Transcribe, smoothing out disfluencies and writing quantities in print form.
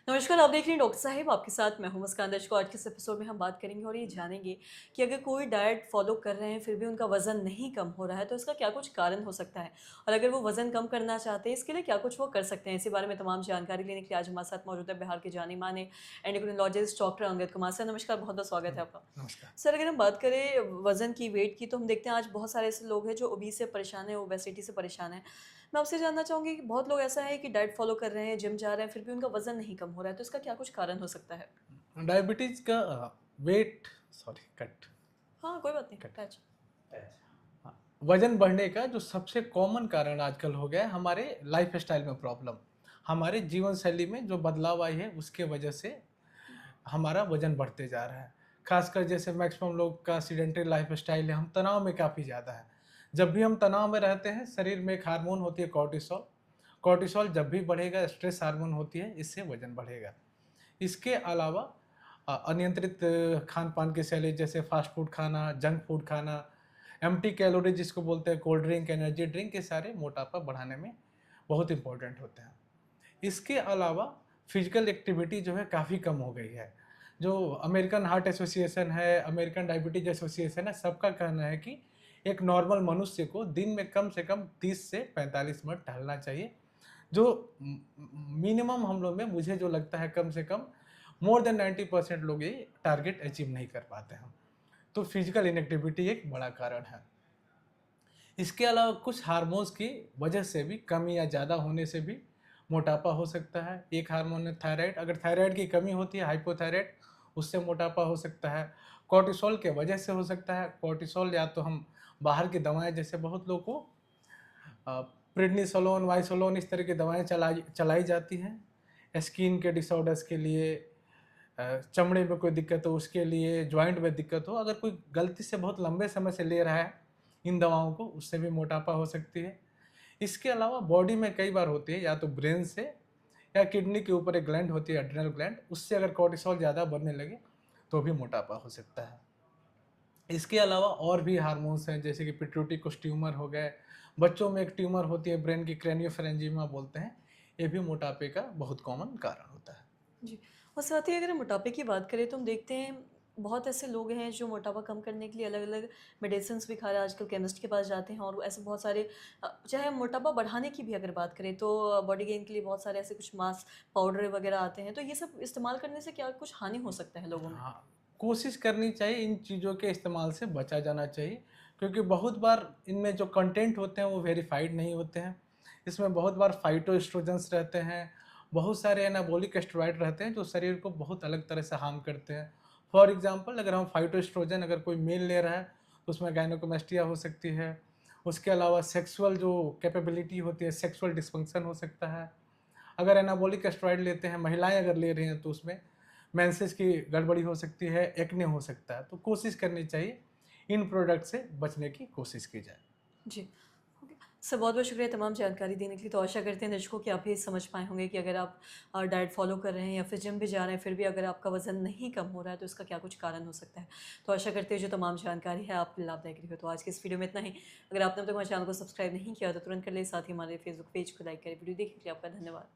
नमस्कार, आप देख रही हैं डॉक्टर साहिब, आपके साथ मैं हूँ मुस्कान दर्शकों। आज के इस एपिसोड में हम बात करेंगे और ये जानेंगे कि अगर कोई डाइट फॉलो कर रहे हैं फिर भी उनका वज़न नहीं कम हो रहा है तो इसका क्या कुछ कारण हो सकता है? और अगर वो वज़न कम करना चाहते हैं इसके लिए क्या कुछ वो कर सकते हैं? इसी बारे में तमाम जानकारी लेने के लिए आज हमारे साथ मौजूद है बिहार के जाने-माने endocrinologist doctor Angad Kumar sir. नमस्कार, बहुत-बहुत स्वागत है आपका। नमस्कार। सर, अगर हम बात करें वज़न की, वेट की, तो हम देखते हैं आज बहुत सारे ऐसे लोग हैं जो ओबीज़ से परेशान हैं, ओबेसिटी से परेशान हैं। मैं आपसे जानना चाहूँगी कि बहुत लोग ऐसा है कि डाइट फ़ॉलो कर रहे हैं, जिम जा रहे हैं, फिर भी उनका वज़न नहीं कम हो रहा है, तो इसका क्या कुछ कारण हो सकता है? डायबिटीज़ का वेट सॉरी कट हाँ, कोई बात नहीं, कट टच। हाँ, वज़न बढ़ने का जो सबसे कॉमन कारण आजकल हो गया है हमारे लाइफ़स्टाइल में प्रॉब्लम। हमारे जीवन शैली में जो बदलाव आई है उसके वजह से हमारा वज़न बढ़ते जा रहा है। ख़ासकर जैसे मैक्सिमम लोग का सेडेंटरी लाइफ़स्टाइल है, हम तनाव में काफ़ी ज़्यादा है। जब भी हम तनाव में रहते हैं, शरीर में एक हार्मोन होती है कॉर्टिसोल। कॉर्टिसोल जब भी बढ़ेगा, स्ट्रेस हार्मोन होती है, इससे वज़न बढ़ेगा। इसके अलावा अनियंत्रित खान-पान की शैली जैसे फ़ास्ट फ़ूड खाना, जंक फ़ूड खाना, एम्प्टी कैलोरी जिसको बोलते हैं कोल्ड ड्रिंक, एनर्जी ड्रिंक, ये सारे मोटापा बढ़ाने में बहुत इम्पोर्टेंट होते हैं। इसके अलावा फिजिकल एक्टिविटी जो है काफ़ी कम हो गई है। जो अमेरिकन हार्ट एसोसिएशन है, अमेरिकन डायबिटीज़ एसोसिएशन है, सबका कहना है कि एक नॉर्मल मनुष्य को दिन में कम से कम 30 से 45 मिनट टहलना चाहिए। जो मिनिमम हम लोग में मुझे जो लगता है कम से कम मोर देन 90% लोग ये टारगेट अचीव नहीं कर पाते हैं। तो फिजिकल इनएक्टिविटी एक बड़ा कारण है। इसके अलावा कुछ हार्मोन्स की वजह से भी कमी या ज़्यादा होने से भी मोटापा हो सकता है। एक हार्मोन है थायराइड, अगर थायराइड की कमी होती है हाइपोथायराइड, उससे मोटापा हो सकता है। कॉर्टिसोल के वजह से हो सकता है। कॉर्टिसोल या तो हम बाहर की दवाएँ जैसे बहुत लोग को प्रेडनिसोलोन, वाइसोलोन इस तरह की दवाएँ चलाई चलाई जाती हैं। स्किन के डिसऑर्डर्स के लिए, चमड़े में कोई दिक्कत हो उसके लिए, जॉइंट में दिक्कत हो, अगर कोई गलती से बहुत लंबे समय से ले रहा है इन दवाओं को, उससे भी मोटापा हो सकती है। इसके अलावा बॉडी में कई बार होती है या तो ब्रेन से या किडनी के ऊपर एक ग्लैंड होती है एड्रिनल ग्लैंड, उससे अगर कॉर्टिसोल ज़्यादा बढ़ने लगे तो भी मोटापा हो सकता है। इसके अलावा और भी हार्मोन्स हैं जैसे कि पिट्यूटरी कुछ ट्यूमर हो गए, बच्चों में एक ट्यूमर होती है ब्रेन की क्रेनियोफैरेंजियमा बोलते हैं, ये भी मोटापे का बहुत कॉमन कारण होता है। जी। और साथ ही अगर हम मोटापे की बात करें तो हम देखते हैं बहुत ऐसे लोग हैं जो मोटापा कम करने के लिए अलग-अलग मेडिसिन्स भी खा रहे हैं, आजकल केमिस्ट के पास जाते हैं और ऐसे बहुत सारे चाहे हम मोटापा बढ़ाने की भी अगर बात करें तो बॉडी गेन के लिए बहुत सारे ऐसे कुछ मास्क पाउडर वगैरह आते हैं, तो ये सब इस्तेमाल करने से क्या कुछ हानि हो सकता है लोगों में? हाँ, कोशिश करनी चाहिए इन चीज़ों के इस्तेमाल से बचा जाना चाहिए, क्योंकि बहुत बार इनमें जो कंटेंट होते हैं वो वेरीफाइड नहीं होते हैं। इसमें बहुत बार फाइटोएस्ट्रोजेंस रहते हैं, बहुत सारे एनाबॉलिक स्टेरॉइड रहते हैं जो शरीर को बहुत अलग तरह से हार्म करते हैं। फॉर एग्ज़ाम्पल अगर हम फाइटोएस्ट्रोजन अगर कोई मेल ले रहा है तो उसमें गायनेकोमेस्टिया हो सकती है। उसके अलावा सेक्सुअल जो कैपेबिलिटी होती है, सेक्सुअल डिस्फंक्शन हो सकता है। अगर एनाबॉलिक स्टेरॉइड लेते हैं, महिलाएँ अगर ले रही हैं तो उसमें मेंसेस की गड़बड़ी हो सकती है, एक्ने हो सकता है। तो कोशिश करनी चाहिए इन प्रोडक्ट से बचने की कोशिश की जाए। जी। ओके। सर, बहुत-बहुत शुक्रिया तमाम जानकारी देने के लिए। तो आशा करते हैं दर्शकों कि आप भी समझ पाए होंगे कि अगर आप डाइट फ़ॉलो कर रहे हैं या फिर जिम भी जा रहे हैं, फिर भी अगर आपका वज़न नहीं कम हो रहा है, तो इसका क्या कुछ कारण हो सकता है। तो आशा करते हैं जो तमाम जानकारी है आपके लिए लाभदायक रही हो। तो आज की इस वीडियो में इतना ही। अगर आपने अब तक हमारे चैनल को सब्सक्राइब नहीं किया तो तुरंत कर लें, साथ ही हमारे फेसबुक पेज को लाइक करें। वीडियो देखने के लिए आपका धन्यवाद।